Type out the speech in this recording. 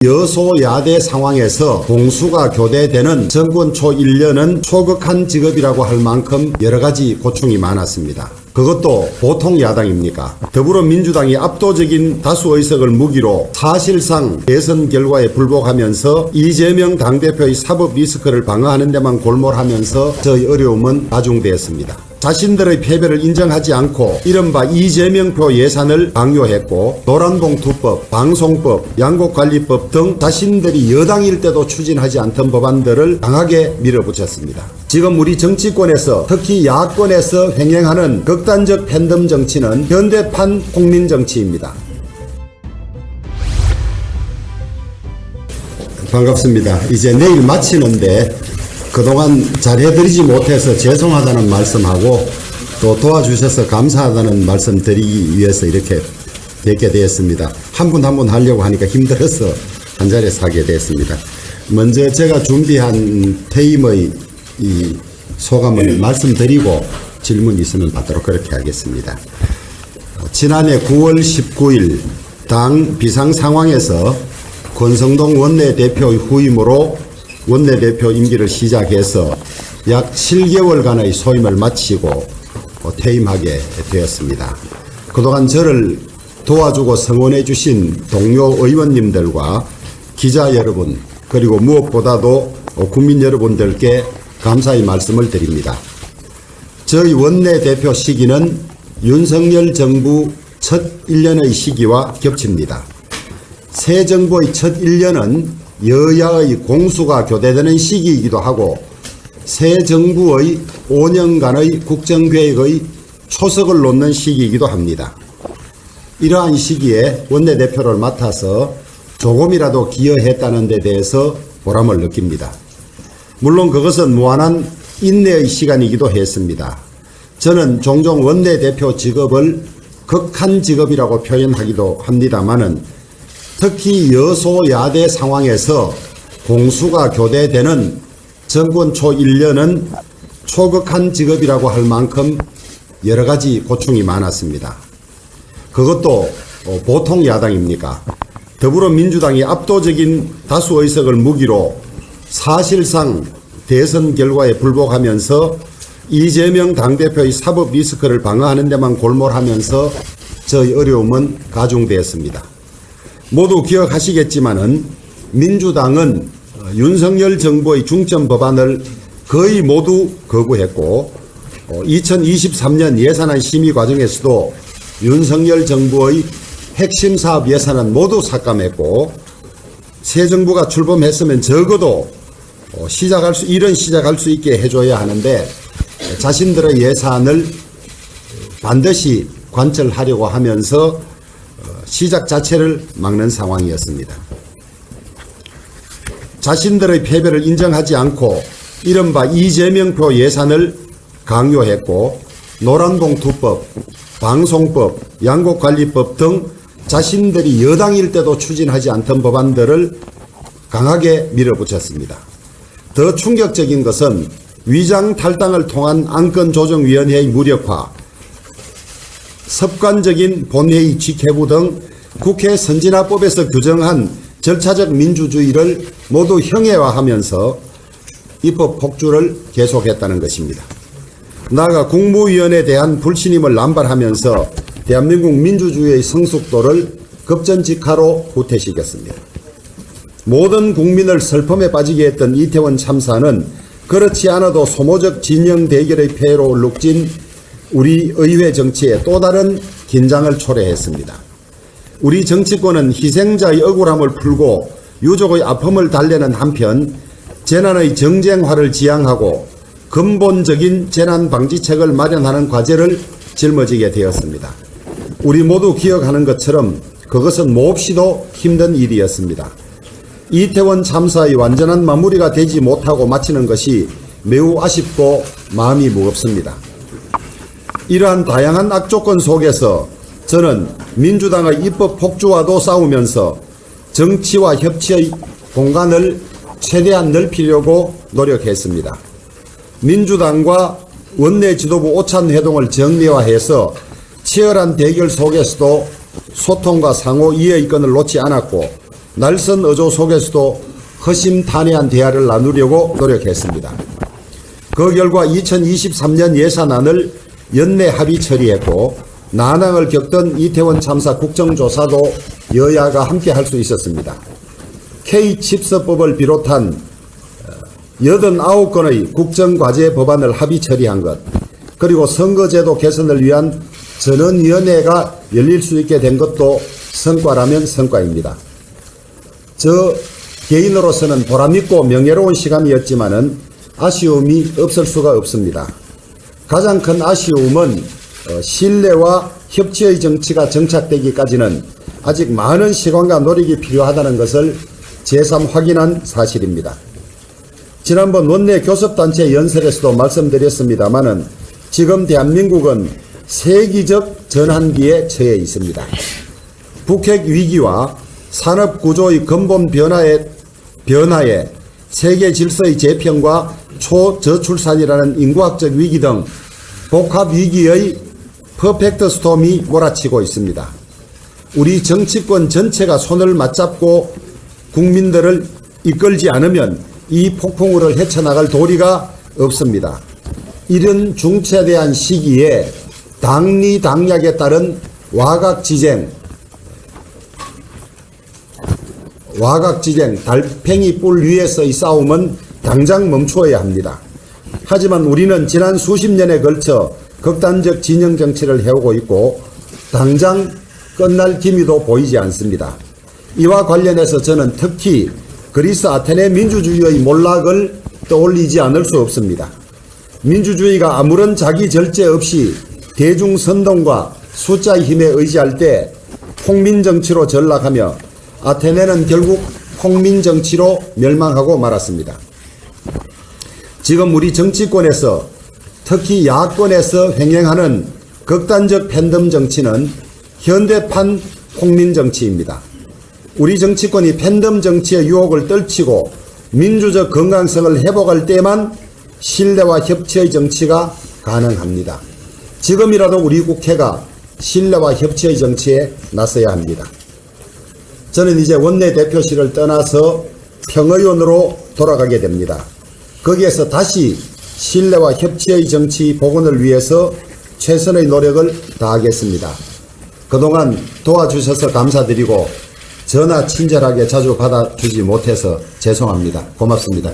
여소야대 상황에서 공수가 교대되는 정권 초 1년은 초극한 직업이라고 할 만큼 여러 가지 고충이 많았습니다. 그것도 보통 야당입니까? 더불어민주당이 압도적인 다수 의석을 무기로 사실상 대선 결과에 불복하면서 이재명 당대표의 사법 리스크를 방어하는 데만 골몰하면서 저의 어려움은 가중되었습니다. 자신들의 패배를 인정하지 않고 이른바 이재명표 예산을 강요했고 노란봉투법, 방송법, 양곡관리법 등 자신들이 여당일 때도 추진하지 않던 법안들을 강하게 밀어붙였습니다. 지금 우리 정치권에서 특히 야권에서 횡행하는 극단적 팬덤 정치는 현대판 국민정치입니다. 반갑습니다. 이제 내일 마치는데 그동안 잘해드리지 못해서 죄송하다는 말씀하고 또 도와주셔서 감사하다는 말씀 드리기 위해서 이렇게 뵙게 되었습니다. 한 분 한 분 하려고 하니까 힘들어서 한 자리에서 하게 됐습니다. 먼저 제가 준비한 퇴임의 이 소감을 말씀드리고 질문 있으면 받도록 그렇게 하겠습니다. 지난해 9월 19일 당 비상 상황에서 권성동 원내대표의 후임으로 원내대표 임기를 시작해서 약 7개월간의 소임을 마치고 퇴임하게 되었습니다. 그동안 저를 도와주고 성원해 주신 동료 의원님들과 기자 여러분 그리고 무엇보다도 국민 여러분들께 감사의 말씀을 드립니다. 저희 원내대표 시기는 윤석열 정부 첫 1년의 시기와 겹칩니다. 새 정부의 첫 1년은 여야의 공수가 교대되는 시기이기도 하고 새 정부의 5년간의 국정계획의 초석을 놓는 시기이기도 합니다. 이러한 시기에 원내대표를 맡아서 조금이라도 기여했다는 데 대해서 보람을 느낍니다. 물론 그것은 무한한 인내의 시간이기도 했습니다. 저는 종종 원내대표 직업을 극한 직업이라고 표현하기도 합니다마는 특히 여소야대 상황에서 공수가 교대되는 정권 초 1년은 초극한 직업이라고 할 만큼 여러 가지 고충이 많았습니다. 그것도 보통 야당입니까? 더불어민주당이 압도적인 다수 의석을 무기로 사실상 대선 결과에 불복하면서 이재명 당대표의 사법 리스크를 방어하는 데만 골몰하면서 저의 어려움은 가중되었습니다. 모두 기억하시겠지만은 민주당은 윤석열 정부의 중점 법안을 거의 모두 거부했고 2023년 예산안 심의 과정에서도 윤석열 정부의 핵심 사업 예산은 모두 삭감했고 새 정부가 출범했으면 적어도 일은 시작할 수 있게 해줘야 하는데 자신들의 예산을 반드시 관철하려고 하면서 시작 자체를 막는 상황이었습니다. 자신들의 패배를 인정하지 않고 이른바 이재명표 예산을 강요했고 노란봉투법, 방송법, 양곡관리법 등 자신들이 여당일 때도 추진하지 않던 법안들을 강하게 밀어붙였습니다. 더 충격적인 것은 위장 탈당을 통한 안건조정위원회의 무력화, 습관적인 본회의 직회부 등 국회 선진화법에서 규정한 절차적 민주주의를 모두 형해화하면서 입법 폭주를 계속했다는 것입니다. 나아가 국무위원에 대한 불신임을 남발하면서 대한민국 민주주의의 성숙도를 급전직하로 후퇴시켰습니다. 모든 국민을 슬픔에 빠지게 했던 이태원 참사는 그렇지 않아도 소모적 진영 대결의 폐해로 얼룩진 우리 의회 정치에 또 다른 긴장을 초래했습니다. 우리 정치권은 희생자의 억울함을 풀고 유족의 아픔을 달래는 한편 재난의 정쟁화를 지향하고 근본적인 재난 방지책을 마련하는 과제를 짊어지게 되었습니다. 우리 모두 기억하는 것처럼 그것은 몹시도 힘든 일이었습니다. 이태원 참사의 완전한 마무리가 되지 못하고 마치는 것이 매우 아쉽고 마음이 무겁습니다. 이러한 다양한 악조건 속에서 저는 민주당의 입법 폭주와도 싸우면서 정치와 협치의 공간을 최대한 넓히려고 노력했습니다. 민주당과 원내 지도부 오찬회동을 정례화해서 치열한 대결 속에서도 소통과 상호 이해의 끈을 놓지 않았고 날선 어조 속에서도 허심탄회한 대화를 나누려고 노력했습니다. 그 결과 2023년 예산안을 연내 합의 처리했고 난항을 겪던 이태원 참사 국정조사도 여야가 함께 할 수 있었습니다. K칩서법을 비롯한 89건의 국정과제 법안을 합의 처리한 것, 그리고 선거제도 개선을 위한 전원위원회가 열릴 수 있게 된 것도 성과라면 성과입니다. 저 개인으로서는 보람있고 명예로운 시간이었지만은 아쉬움이 없을 수가 없습니다. 가장 큰 아쉬움은 신뢰와 협치의 정치가 정착되기까지는 아직 많은 시간과 노력이 필요하다는 것을 재삼 확인한 사실입니다. 지난번 원내 교섭단체 연설에서도 말씀드렸습니다마는 지금 대한민국은 세기적 전환기에 처해 있습니다. 북핵 위기와 산업구조의 근본 변화에 세계 질서의 재편과 초저출산이라는 인구학적 위기 등 복합 위기의 퍼펙트 스톰이 몰아치고 있습니다. 우리 정치권 전체가 손을 맞잡고 국민들을 이끌지 않으면 이 폭풍우를 헤쳐나갈 도리가 없습니다. 이런 중차대한 시기에 당리당략에 따른 와각지쟁, 달팽이 뿔 위에서의 싸움은 당장 멈추어야 합니다. 하지만 우리는 지난 수십 년에 걸쳐 극단적 진영 정치를 해오고 있고 당장 끝날 기미도 보이지 않습니다. 이와 관련해서 저는 특히 그리스 아테네 민주주의의 몰락을 떠올리지 않을 수 없습니다. 민주주의가 아무런 자기 절제 없이 대중 선동과 숫자의 힘에 의지할 때 폭민정치로 전락하며 아테네는 결국 폭민정치로 멸망하고 말았습니다. 지금 우리 정치권에서 특히 야권에서 횡행하는 극단적 팬덤 정치는 현대판 폭민정치입니다. 우리 정치권이 팬덤 정치의 유혹을 떨치고 민주적 건강성을 회복할 때만 신뢰와 협치의 정치가 가능합니다. 지금이라도 우리 국회가 신뢰와 협치의 정치에 나서야 합니다. 저는 이제 원내대표실을 떠나서 평의원으로 돌아가게 됩니다. 거기에서 다시 신뢰와 협치의 정치 복원을 위해서 최선의 노력을 다하겠습니다. 그동안 도와주셔서 감사드리고 전화 친절하게 자주 받아주지 못해서 죄송합니다. 고맙습니다.